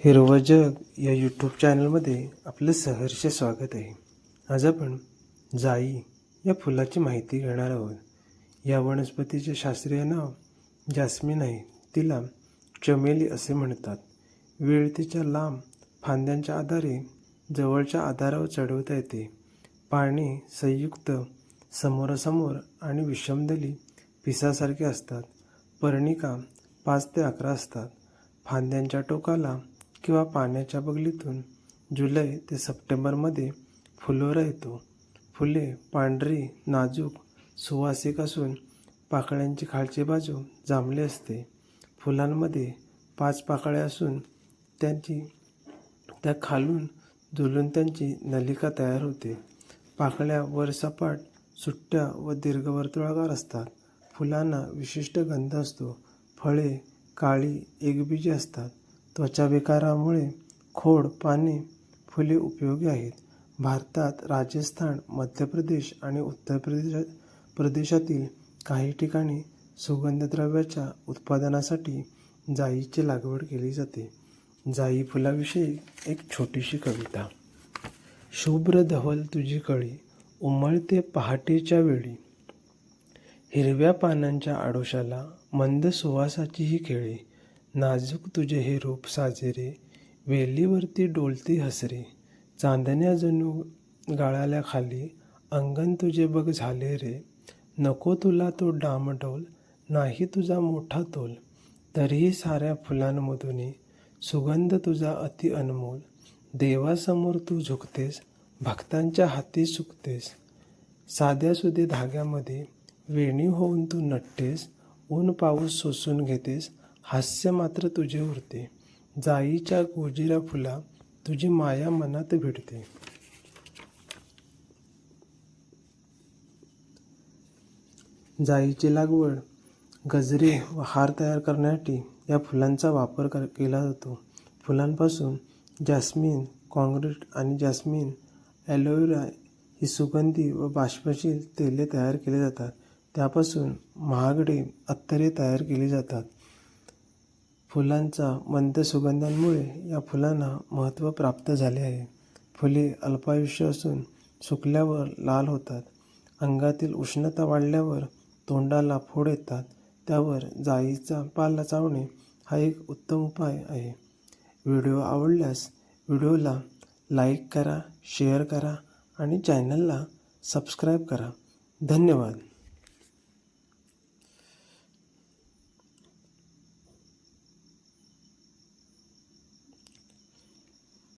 हिरवं जग या यूट्यूब चॅनलमध्ये आपलं सहर्ष स्वागत आहे. आज आपण जाई या फुलाची माहिती घेणार आहोत. या वनस्पतीचे शास्त्रीय नाव जास्मिन आहे. तिला चमेली असे म्हणतात. वेळ तिच्या लांब फांद्यांच्या आधारे जवळच्या आधारावर चढवता येते. पाने संयुक्त, समोरासमोर आणि विषमदली पिसासारखे असतात. पर्णिका 5 ते 11 असतात. फांद्यांच्या टोकाला किंवा पाण्याच्या बगलीतून जुलै ते सप्टेंबरमध्ये फुलोरा येतो. फुले पांढरी, नाजूक, सुवासिक असून पाकळ्यांची खालची बाजू जांभळी असते. फुलांमध्ये 5 पाकळ्या असून त्या खालून झुलून त्यांची नलिका तयार होते. पाकळ्या वर सपाट, सुट्ट्या व दीर्घवर्तुळाकार असतात. फुलांना विशिष्ट गंध असतो. फळे काळी एकबीजी असतात. त्वचाविकारामुळे खोड, पाने, फुले उपयोगी आहेत. भारतात राजस्थान, मध्य प्रदेश आणि उत्तर प्रदेशातील काही ठिकाणी सुगंधद्रव्याच्या उत्पादनासाठी जाईची लागवड केली जाते. जाई फुलाविषयी एक छोटीशी कविता. शुभ्र धवल तुझी कळी उमळते पहाटेच्या वेळी, हिरव्या पानांच्या आडोशाला मंद सुवासाची ही केळी. नाजूक तुझे हे रूप साजेरे, वेलीवरती डोलती हसरे. चांदण्या जणू गाळाल्या खाली, अंगण तुझे बघ झाले रे. नको तुला तो डामडौल, नाही तुझा मोठा तोल. तरीही साऱ्या फुलांमधून सुगंध तुझा अति अनमोल. देवासमोर तू झुकतेस, भक्तांच्या हाती सुकतेस. साध्यासुधे धाग्यामध्ये वेणी होऊन तू नटतेस. ऊन पाऊस सोसून घेतेस, हास्य मात्र तुझे उरते. जाईच्या गोजिरा फुला तुझी माया मनात भिडते. जाईची लागवड गजरे व हार तयार करण्यासाठी या फुलांचा वापर केला जातो. फुलांपासून जास्मिन, कॉंक्रीट आणि जास्मिन ॲलोवेरा ही सुगंधी व बाष्पशील तेले तयार केली जातात. त्यापासून महागडे अत्तरे तयार केली जातात. फुलांचा मंद सुगंधांमुळे या फुलांना महत्त्व प्राप्त झाले आहे. फुले अल्पायुष्य असून सुकल्यावर लाल होतात. अंगातील उष्णता वाढल्यावर तोंडाला फोड येतात. त्यावर जाईचा पाला चावणे हा एक उत्तम उपाय आहे. व्हिडिओ आवडल्यास व्हिडिओला लाईक करा, शेअर करा आणि चॅनलला सबस्क्राईब करा. धन्यवाद.